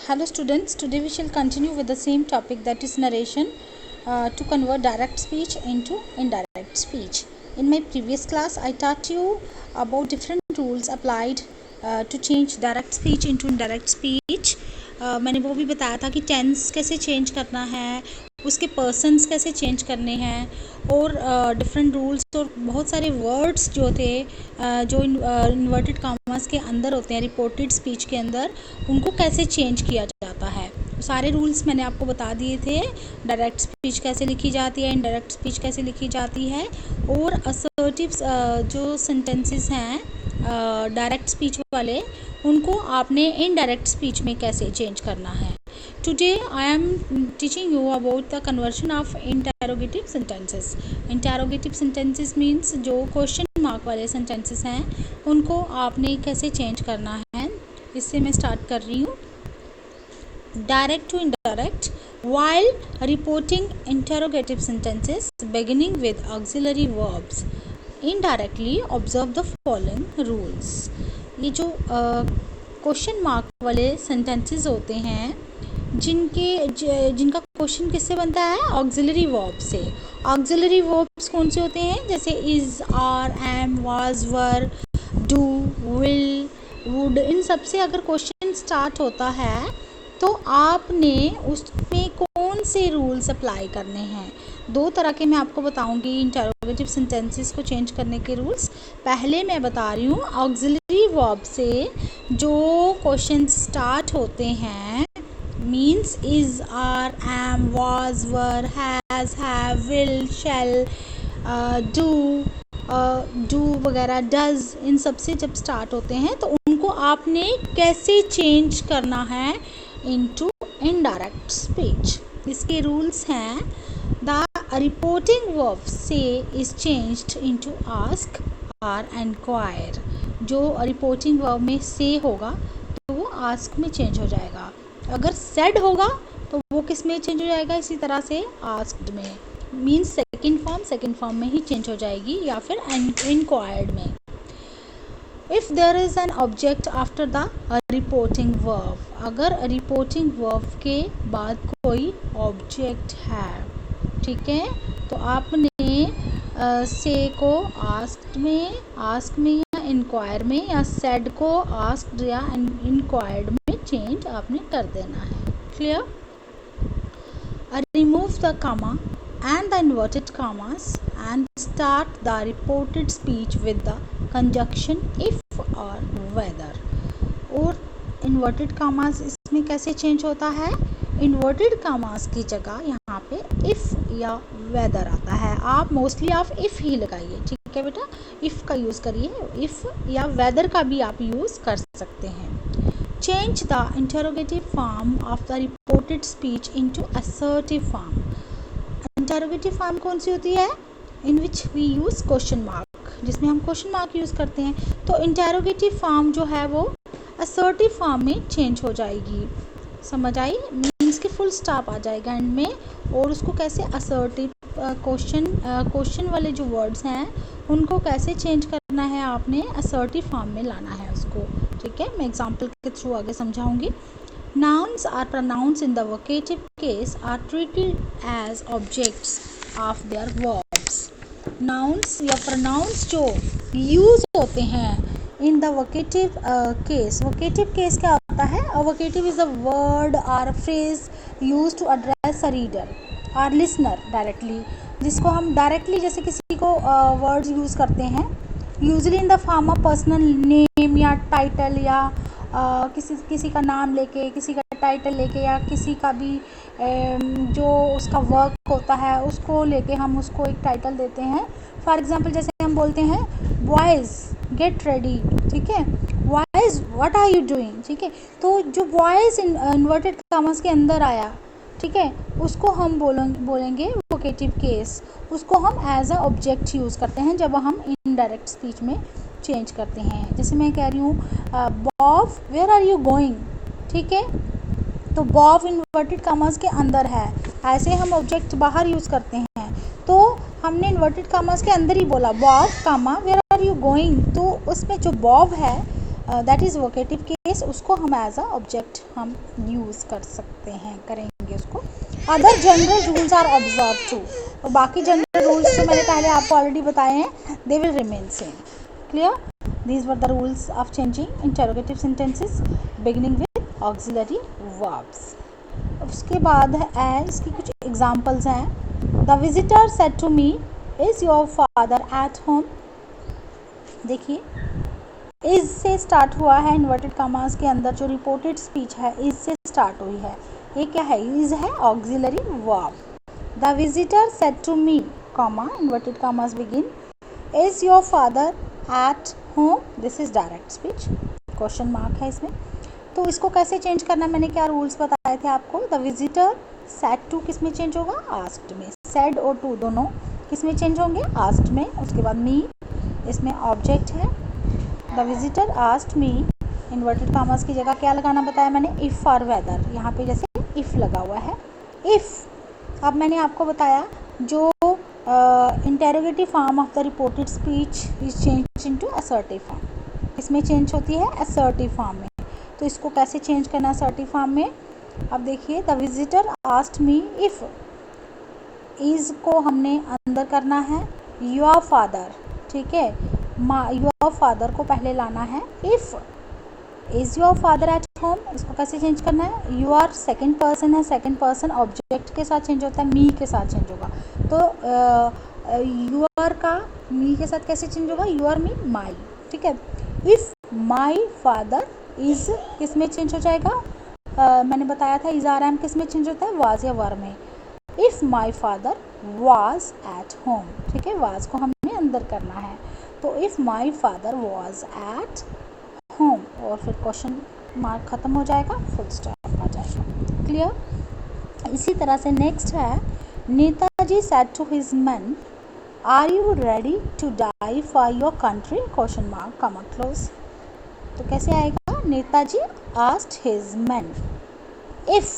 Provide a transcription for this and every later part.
Hello students, today we shall continue with the same topic, that is narration, to convert direct speech into indirect speech. In my previous class I taught you about different rules applied to change direct speech into indirect speech. मैंने वो भी बताया था कि tense कैसे change करना है, उसके पर्सन्स कैसे चेंज करने हैं, और डिफरेंट रूल्स और बहुत सारे वर्ड्स जो थे जो इन्वर्टेड कॉमास के अंदर होते हैं रिपोर्टेड स्पीच के अंदर, उनको कैसे चेंज किया जाता है। सारे रूल्स मैंने आपको बता दिए थे। डायरेक्ट स्पीच कैसे लिखी जाती है, इनडायरेक्ट स्पीच कैसे लिखी जाती है, और असर्टिव जो सेंटेंसेस हैं डायरेक्ट स्पीच वाले, उनको आपने इनडायरेक्ट स्पीच में कैसे चेंज करना है। Today I am teaching you about the conversion of interrogative sentences. Interrogative sentences means जो क्वेश्चन मार्क वाले सेंटेंसेस हैं, उनको आपने कैसे चेंज करना है। इससे मैं स्टार्ट कर रही हूँ। Direct to indirect. While reporting interrogative sentences beginning with auxiliary verbs, indirectly observe the following rules. ये जो क्वेश्चन मार्क वाले सेंटेंसेस होते हैं, जिनका क्वेश्चन किससे बनता है, ऑक्सिलरी वर्ब से। ऑक्सिलरी वर्ब्स कौन से होते हैं, जैसे is, are, am, was, were, do, will, would. इन सब से अगर क्वेश्चन स्टार्ट होता है तो आपने उसमें कौन से रूल्स अप्लाई करने हैं। दो तरह के मैं आपको बताऊंगी इंटरोगेटिव सेंटेंसेस को चेंज करने के रूल्स। पहले मैं बता रही हूँ ऑक्सिलरी वर्ब से जो क्वेश्चन स्टार्ट होते हैं, means is, are, am, was, were, has, have, will, shall, do वगैरह, डज, इन सब से जब स्टार्ट होते हैं तो उनको आपने कैसे चेंज करना है into indirect speech. इसके रूल्स हैं, the reporting verb say is changed into ask or enquire. जो रिपोर्टिंग वर्ब में से होगा तो वो ask में चेंज हो जाएगा। अगर said होगा तो वो किस में चेंज हो जाएगा, इसी तरह से asked में, मीन्स सेकेंड फॉर्म में ही चेंज हो जाएगी, या फिर inquired में। If there is an object after the reporting verb, अगर रिपोर्टिंग वर्ब के बाद कोई ऑब्जेक्ट है, ठीक है, तो आपने से को आस्क्ड में या इंक्वायर में, या सेड को आस्क्ड या इंक्वायर्ड में चेंज आपने कर देना है। Clear? Remove the comma and the inverted commas and start the reported speech with the conjunction if or whether. और inverted commas इसमें कैसे चेंज होता है, inverted commas की जगह यहाँ पे if या whether आता है। आप मोस्टली आप if ही लगाइए, ठीक है बेटा, if का यूज़ करिए, if या whether का भी आप यूज़ कर सकते हैं। Change the interrogative form of the reported speech into assertive form. Interrogative form कौन सी होती है, in which we use question mark, जिसमें हम क्वेश्चन मार्क यूज़ करते हैं। तो इंटेरोगेटिव फॉर्म जो है वो असर्टिव फॉर्म में चेंज हो जाएगी। समझ आई? मीन्स कि फुल स्टॉप आ जाएगा एंड में, और उसको कैसे असर्टिव क्वेश्चन वाले जो वर्ड्स हैं उनको कैसे चेंज करना है, आपने असर्टिव फॉर्म में लाना है उसको। ठीक है, मैं एग्जाम्पल के थ्रू आगे समझाऊंगी। Nouns or pronouns in the vocative case are treated as objects of their verbs. Nouns या pronouns जो use होते हैं in the vocative case. Vocative case क्या होता है? A vocative is a word or a phrase used to address a reader or listener directly. जिसको हम directly जैसे किसी को words use करते हैं, usually in the form of personal name या title, या किसी का नाम लेके, किसी का टाइटल लेके, या किसी का भी जो उसका वर्क होता है उसको लेके हम उसको एक टाइटल देते हैं। फॉर एग्जांपल जैसे हम बोलते हैं बॉयज़ गेट रेडी, ठीक है, boys what are you doing, ठीक है, तो जो बॉयज़ इन्वर्टेड कॉमास के अंदर आया, ठीक है, उसको हम बोलेंगे वोकेटिव केस। उसको हम एज अ ऑब्जेक्ट यूज़ करते हैं जब हम इनडायरेक्ट स्पीच में चेंज करते हैं। जैसे मैं कह रही हूँ Bob where are you going, ठीक है, तो बॉब इन्वर्टेड कॉमास के अंदर है, ऐसे हम ऑब्जेक्ट बाहर यूज़ करते हैं। तो हमने इन्वर्टेड कॉमास के अंदर ही बोला Bob comma where are you going, तो उसमें जो बॉब है दैट इज़ वोकेटिव केस, उसको हम एज अ ऑब्जेक्ट हम यूज़ कर सकते हैं, करेंगे उसको। Other general rules are observe to, तो बाकी जनरल रूल्स जो मैंने पहले आपको ऑलरेडी बताए हैं they will remain same. Clear? These were the rules of changing interrogative sentences beginning with auxiliary verbs. उसके बाद है इसकी कुछ एग्जाम्पल्स हैं। The visitor said to me is your father at home. देखिए इज से स्टार्ट हुआ है, इन्वर्टेड कॉमास के अंदर जो रिपोर्टेड स्पीच है इज से स्टार्ट हुई है। ये क्या है? इज है auxiliary verb. The visitor said to me comma inverted commas begin is your father at home, this is direct speech, question mark है इसमें। तो इसको कैसे चेंज करना है, मैंने क्या रूल्स बताए थे आपको। द विजिटर सेड टू किस में चेंज होगा? आस्क्ड में। सेड और टू दोनों किस में चेंज होंगे? आस्क्ड में। उसके बाद मी, इसमें ऑब्जेक्ट है। The visitor asked me, inverted commas की जगह क्या लगाना बताया मैंने? इफ़ और वेदर, यहाँ पे जैसे इफ़ लगा हुआ है, इफ़। अब मैंने आपको बताया जो interrogative form of the reported speech is change into assertive form, इसमें चेंज होती है असर्टिव फॉर्म में। तो इसको कैसे चेंज करना असर्टिव फॉर्म में? अब देखिए the visitor asked me if, is को हमने अंदर करना है, योर फादर, ठीक है, योर फादर को पहले लाना है। If is your father at home, इसको कैसे चेंज करना है? यूर सेकेंड पर्सन है, सेकेंड पर्सन ऑब्जेक्ट के साथ चेंज होता है, मी के साथ चेंज होगा। तो यूर का मी के साथ कैसे चेंज होगा? यूर मी माई, ठीक है। इफ़ माई फादर इज़ किस में चेंज हो जाएगा? मैंने बताया था इज़ आर एम किस में चेंज होता है? वाज या वर में। If my father was at home, ठीक है, वाज को हमने अंदर करना है। तो if my father was at home, और फिर क्वेश्चन मार्क ख़त्म हो जाएगा, फुल स्टॉप आ जाएगा। क्लियर? इसी तरह से नेक्स्ट है, Netaji said to his men are you ready to die for your country? Question mark comma close. तो कैसे आएगा? Netaji asked his men, if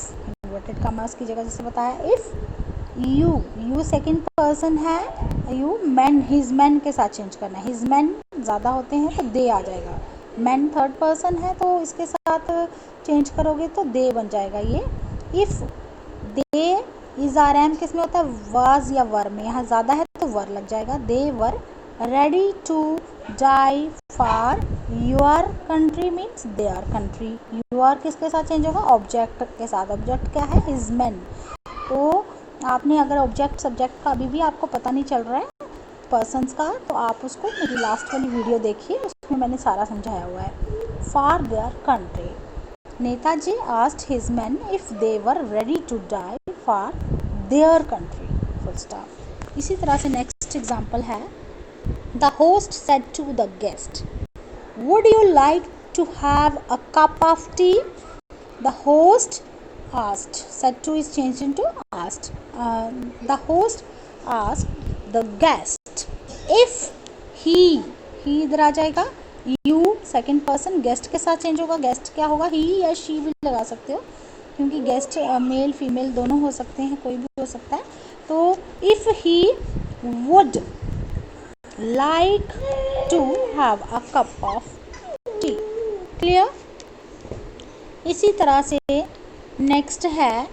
inverted commas की जगह जैसे बताया, इफ़ यू सेकेंड पर्सन है, यू मैन, हिज मैन के साथ चेंज करना है। हिज मैन ज़्यादा होते हैं तो दे आ जाएगा, मैन थर्ड पर्सन है तो इसके साथ चेंज करोगे तो दे बन जाएगा ये। If they is are am किस में होता है? वाज या वर में, यहाँ ज़्यादा है तो वर लग जाएगा। They were ready to die for your country means their country. Your किसके साथ चेंज होगा? ऑब्जेक्ट के साथ। ऑब्जेक्ट क्या है? His man. तो आपने अगर ऑब्जेक्ट सब्जेक्ट का अभी भी आपको पता नहीं चल रहा है पर्सन्स का, तो आप उसको मेरी लास्ट वाली वीडियो देखिए, उसमें मैंने सारा समझाया हुआ है। For their country, Netaji asked his man if they were ready to die for their country, full stop. इसी तरह से नेक्स्ट एग्जाम्पल है, the host said to the guest would you like to have a cup of tea? द होस्ट asked, said to is changed into asked. The host asked the guest if he इधर आ जाएगा, you second person guest के साथ change होगा। Guest क्या होगा? he या she भी लगा सकते हो, क्योंकि गेस्ट मेल फीमेल दोनों हो सकते हैं, कोई भी हो सकता है। तो if he would like to have a cup of tea, clear? इसी तरह से नेक्स्ट है,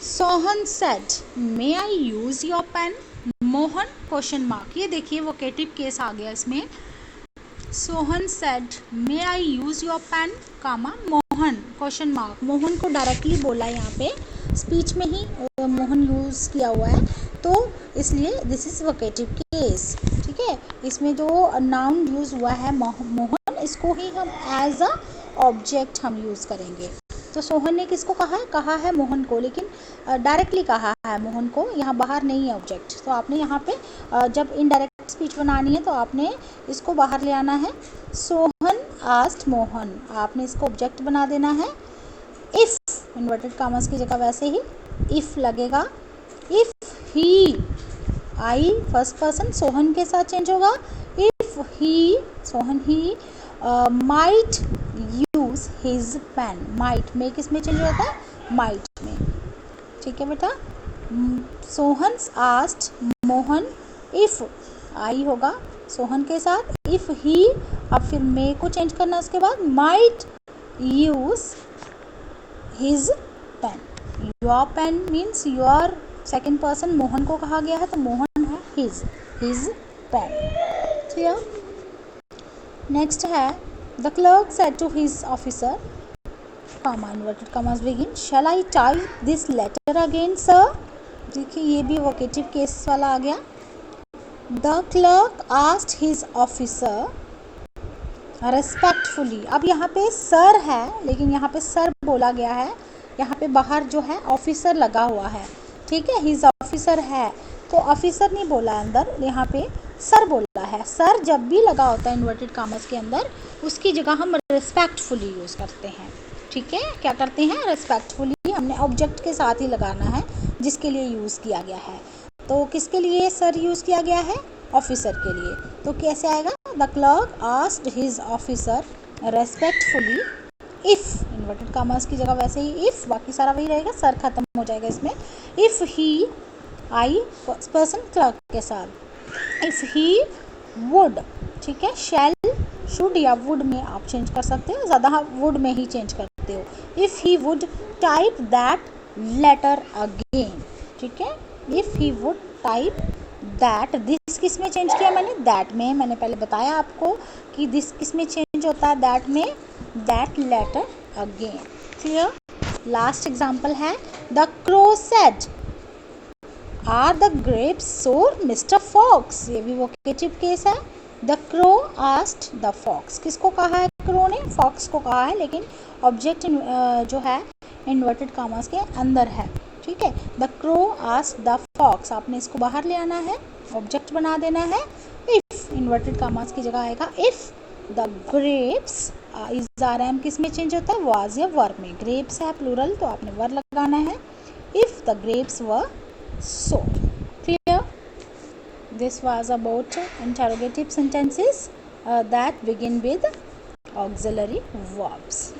Sohan said may I use your pen? Mohan question mark. ये देखिए वोकेटिव केस आ गया इसमें। Sohan said may I use your pen comma Mohan question mark. मोहन को डायरेक्टली बोला है, यहाँ पे स्पीच में ही मोहन यूज़ किया हुआ है, तो इसलिए दिस इज़ वोकेटिव केस, ठीक है। इसमें जो नाउन यूज़ हुआ है मोहन, इसको ही हम एज अ ऑब्जेक्ट हम यूज़ करेंगे। तो सोहन ने किसको कहा है? कहा है मोहन को, लेकिन डायरेक्टली कहा है मोहन को, यहाँ बाहर नहीं है ऑब्जेक्ट। तो आपने यहाँ पे जब इनडायरेक्ट स्पीच बनानी है तो आपने इसको बाहर ले आना है। सोहन आस्क्ड मोहन, आपने इसको ऑब्जेक्ट बना देना है। इफ़ इन्वर्टेड कॉमास की जगह वैसे ही इफ़ लगेगा। If he, I first person Sohan के साथ चेंज होगा। If he, Sohan he might use his pen, might में किस में चेंज होता है? माइट में, ठीक है बेटा। सोहन आस्क्ड मोहन इफ़, आई होगा, सोहन के साथ. इफ ही, अब फिर मे को चेंज करना उसके बाद, might use his pen. Your pen means your second person Mohan को कहा गया है, तो मोहन है हिज पेन. क्लियर. नेक्स्ट है the clerk said to his officer, comma inverted commas begin, shall I type this letter again sir. देखिए ये भी वोकेटिव केस वाला आ गया. The clerk asked his officer respectfully. अब यहाँ पे सर है, लेकिन यहाँ पे सर बोला गया है, यहाँ पे बाहर जो है ऑफिसर लगा हुआ है. ठीक है, हिज ऑफिसर है तो ऑफिसर नहीं बोला अंदर, यहाँ पे सर बोला है. सर जब भी लगा होता है इन्वर्टेड कॉमर्स के अंदर, उसकी जगह हम रेस्पेक्टफुली यूज़ करते हैं. ठीक है, क्या करते हैं, रेस्पेक्टफुली हमने ऑब्जेक्ट के साथ ही लगाना है जिसके लिए यूज़ किया गया है. तो किसके लिए सर यूज़ किया गया है, ऑफिसर के लिए. तो कैसे आएगा, the clerk asked his officer respectfully if, inverted commas की जगह वैसे ही इफ़, बाकी सारा वही रहेगा, सर खत्म हो जाएगा इसमें. If he, I person clerk के साथ, इफ़ ही वुड. ठीक है, शैल, शुड या वुड में आप चेंज कर सकते हो, ज़्यादा वुड में ही चेंज करते हो. If he would type that letter again. ठीक है, if he would type that, this किस में चेंज किया मैंने, दैट में. मैंने पहले बताया आपको कि दिस किस में चेंज होता है, दैट में, that letter again. Clear. Last example है the crow said are the grapes sour Mr Fox. ये भी वोकेटिव केस है. The crow asked the fox. किसको कहा है क्रो ने, फॉक्स को कहा है, लेकिन ऑब्जेक्ट जो है इन्वर्टेड कॉमर्स के अंदर है. ठीक है, the crow asked the fox, आपने इसको बाहर ले आना है, ऑब्जेक्ट बना देना है. इफ, इन्वर्टेड कॉमर्स की जगह आएगा if the grapes, is are am किस में चेंज होता है, वाज या वर में. ग्रेप्स है प्लूरल तो आपने वर लगाना है. If the grapes were sold. Clear? This was about interrogative sentences that begin with auxiliary verbs.